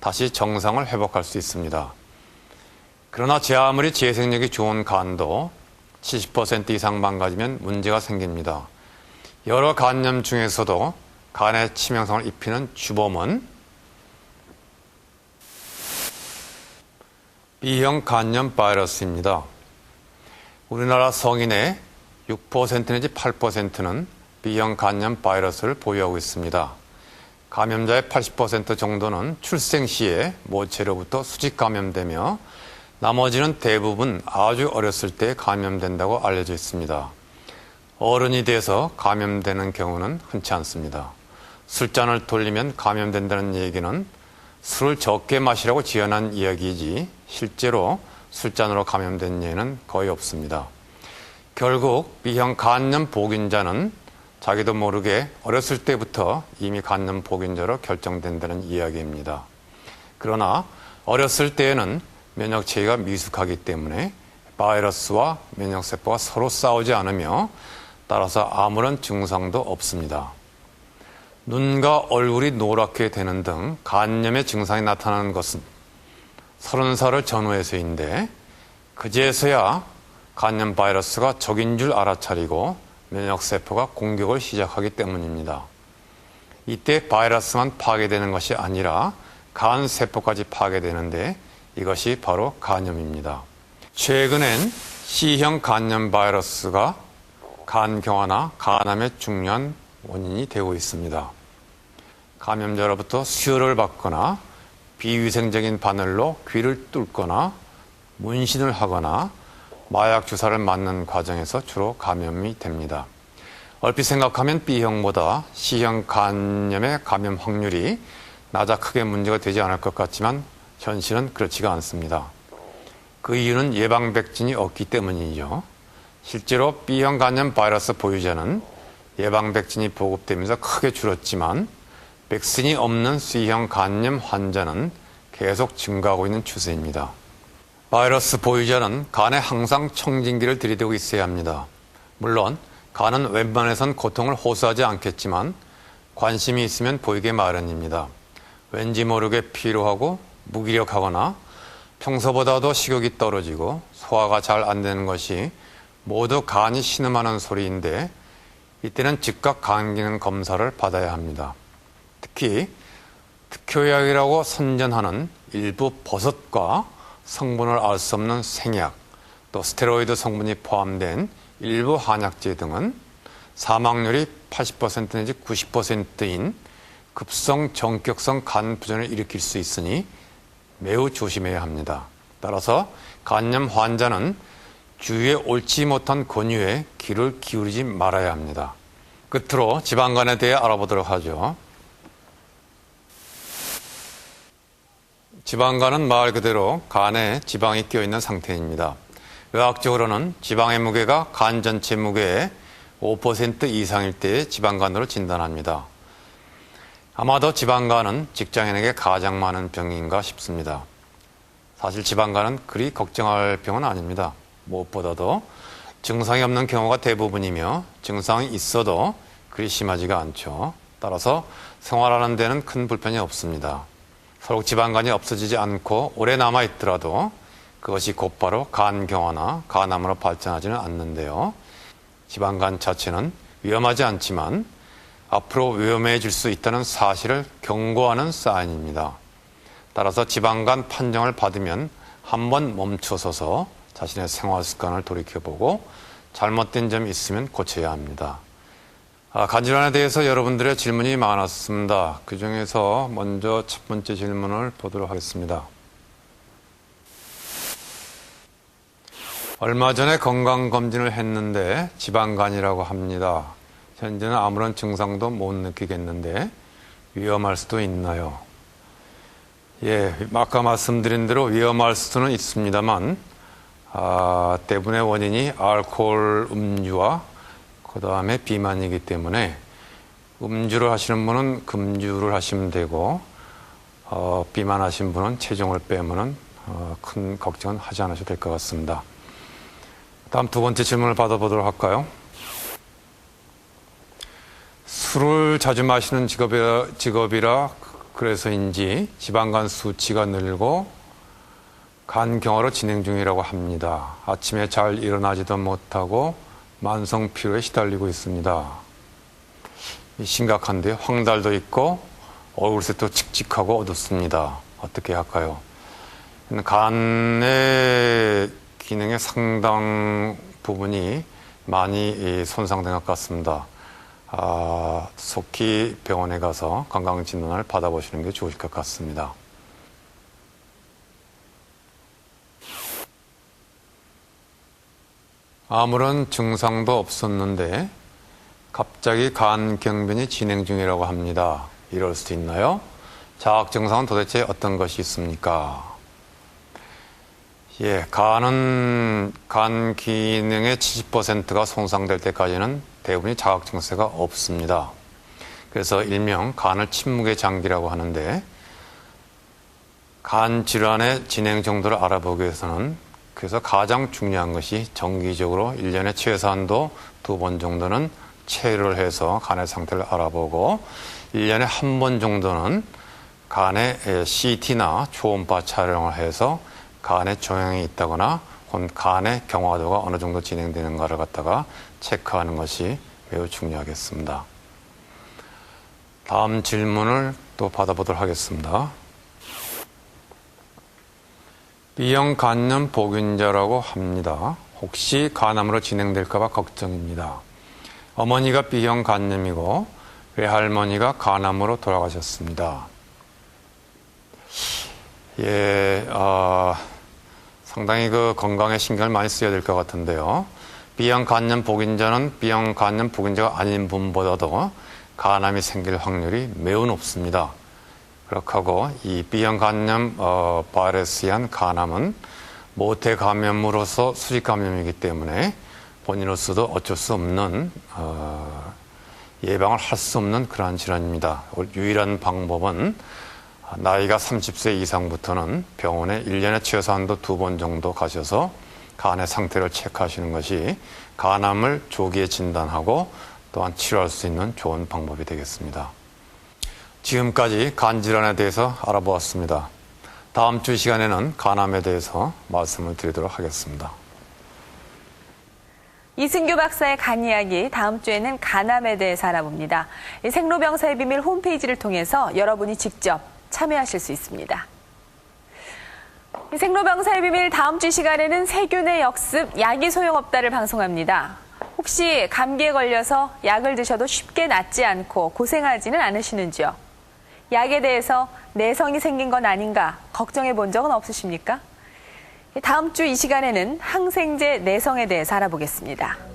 다시 정상을 회복할 수 있습니다. 그러나 아무리 재생력이 좋은 간도 70% 이상 망가지면 문제가 생깁니다. 여러 간염 중에서도 간에 치명성을 입히는 주범은 B형 간염 바이러스입니다. 우리나라 성인의 6% 내지 8%는 B형 간염 바이러스를 보유하고 있습니다. 감염자의 80% 정도는 출생 시에 모체로부터 수직 감염되며 나머지는 대부분 아주 어렸을 때 감염된다고 알려져 있습니다. 어른이 돼서 감염되는 경우는 흔치 않습니다. 술잔을 돌리면 감염된다는 얘기는 술을 적게 마시라고 지어낸 이야기이지 실제로 술잔으로 감염된 예는 거의 없습니다. 결국 B형 간염 보균자는 자기도 모르게 어렸을 때부터 이미 간염 보균자로 결정된다는 이야기입니다. 그러나 어렸을 때에는 면역 체계가 미숙하기 때문에 바이러스와 면역세포가 서로 싸우지 않으며 따라서 아무런 증상도 없습니다. 눈과 얼굴이 노랗게 되는 등 간염의 증상이 나타나는 것은 30살을 전후해서인데 그제서야 간염 바이러스가 적인 줄 알아차리고 면역세포가 공격을 시작하기 때문입니다. 이때 바이러스만 파괴되는 것이 아니라 간세포까지 파괴되는데 이것이 바로 간염입니다. 최근엔 C형 간염 바이러스가 간경화나 간암의 중요한 원인이 되고 있습니다. 감염자로부터 수혈을 받거나 비위생적인 바늘로 귀를 뚫거나 문신을 하거나 마약 주사를 맞는 과정에서 주로 감염이 됩니다. 얼핏 생각하면 B형보다 C형 간염의 감염 확률이 낮아 크게 문제가 되지 않을 것 같지만 현실은 그렇지가 않습니다. 그 이유는 예방 백신이 없기 때문이죠. 실제로 B형 간염 바이러스 보유자는 예방 백신이 보급되면서 크게 줄었지만 백신이 없는 C형 간염 환자는 계속 증가하고 있는 추세입니다. 바이러스 보유자는 간에 항상 청진기를 들이대고 있어야 합니다. 물론 간은 웬만해선 고통을 호소하지 않겠지만 관심이 있으면 보이게 마련입니다. 왠지 모르게 피로하고 무기력하거나 평소보다도 식욕이 떨어지고 소화가 잘 안 되는 것이 모두 간이 신음하는 소리인데 이때는 즉각 간 기능 검사를 받아야 합니다. 특히 특효약이라고 선전하는 일부 버섯과 성분을 알 수 없는 생약, 또 스테로이드 성분이 포함된 일부 한약재 등은 사망률이 80% 내지 90%인 급성 정격성 간 부전을 일으킬 수 있으니 매우 조심해야 합니다. 따라서 간염 환자는 주위에 옳지 못한 권유에 귀를 기울이지 말아야 합니다. 끝으로 지방간에 대해 알아보도록 하죠. 지방간은 말 그대로 간에 지방이 끼어있는 상태입니다. 의학적으로는 지방의 무게가 간 전체 무게의 5% 이상일 때의 지방간으로 진단합니다. 아마도 지방간은 직장인에게 가장 많은 병인가 싶습니다. 사실 지방간은 그리 걱정할 병은 아닙니다. 무엇보다도 증상이 없는 경우가 대부분이며 증상이 있어도 그리 심하지가 않죠. 따라서 생활하는 데는 큰 불편이 없습니다. 서로 지방간이 없어지지 않고 오래 남아있더라도 그것이 곧바로 간경화나 간암으로 발전하지는 않는데요. 지방간 자체는 위험하지 않지만 앞으로 위험해질 수 있다는 사실을 경고하는 사인입니다. 따라서 지방간 판정을 받으면 한번 멈춰서서 자신의 생활 습관을 돌이켜보고 잘못된 점이 있으면 고쳐야 합니다. 간질환에 대해서 여러분들의 질문이 많았습니다. 그 중에서 먼저 첫 번째 질문을 보도록 하겠습니다. 얼마 전에 건강검진을 했는데 지방간이라고 합니다. 현재는 아무런 증상도 못 느끼겠는데 위험할 수도 있나요? 예, 아까 말씀드린 대로 위험할 수는 있습니다만 대부분의 원인이 알코올 음주와 그 다음에 비만이기 때문에 음주를 하시는 분은 금주를 하시면 되고 비만하신 분은 체중을 빼면은 큰 걱정은 하지 않으셔도 될 것 같습니다. 다음 두 번째 질문을 받아보도록 할까요? 술을 자주 마시는 직업이라 그래서인지 지방간 수치가 늘고 간경화로 진행 중이라고 합니다. 아침에 잘 일어나지도 못하고 만성 피로에 시달리고 있습니다. 심각한데 황달도 있고 얼굴색도 칙칙하고 어둡습니다. 어떻게 할까요? 간의 기능의 상당 부분이 많이 손상된 것 같습니다. 속히 병원에 가서 건강진단을 받아보시는 게 좋을 것 같습니다. 아무런 증상도 없었는데 갑자기 간 경변이 진행 중이라고 합니다. 이럴 수도 있나요? 자학 증상은 도대체 어떤 것이 있습니까? 간은 간 기능의 70%가 손상될 때까지는 대부분이 자각 증세가 없습니다. 그래서 일명 간을 침묵의 장기라고 하는데 간 질환의 진행 정도를 알아보기 위해서는 그래서 가장 중요한 것이 정기적으로 1년에 최소한도 2번 정도는 체를 해서 간의 상태를 알아보고 1년에 한 번 정도는 간의 CT나 초음파 촬영을 해서 간에 종양이 있다거나 혹은 간의 경화도가 어느 정도 진행되는가를 갖다가 체크하는 것이 매우 중요하겠습니다. 다음 질문을 또 받아보도록 하겠습니다. B형 간염 보균자라고 합니다. 혹시 간암으로 진행될까 봐 걱정입니다. 어머니가 B형 간염이고 외할머니가 간암으로 돌아가셨습니다. 상당히 건강에 신경을 많이 써야 될 것 같은데요. B형 간염 보균자는 B형 간염 보균자가 아닌 분보다도 간암이 생길 확률이 매우 높습니다. 그렇게 하고 이 B형 간염 바이러스에 의한 간암은 모태 감염으로서 수직 감염이기 때문에 본인으로서도 어쩔 수 없는 예방을 할 수 없는 그러한 질환입니다. 유일한 방법은 나이가 30세 이상부터는 병원에 1년에 최소한도 2번 정도 가셔서 간의 상태를 체크하시는 것이 간암을 조기에 진단하고 또한 치료할 수 있는 좋은 방법이 되겠습니다. 지금까지 간 질환에 대해서 알아보았습니다. 다음 주 시간에는 간암에 대해서 말씀을 드리도록 하겠습니다. 이승규 박사의 간 이야기, 다음 주에는 간암에 대해서 알아봅니다. 생로병사의 비밀 홈페이지를 통해서 여러분이 직접 참여하실 수 있습니다. 생로병사의 비밀 다음 주 시간에는 세균의 역습, 약이 소용없다를 방송합니다. 혹시 감기에 걸려서 약을 드셔도 쉽게 낫지 않고 고생하지는 않으시는지요? 약에 대해서 내성이 생긴 건 아닌가 걱정해 본 적은 없으십니까? 다음 주 이 시간에는 항생제 내성에 대해서 알아보겠습니다.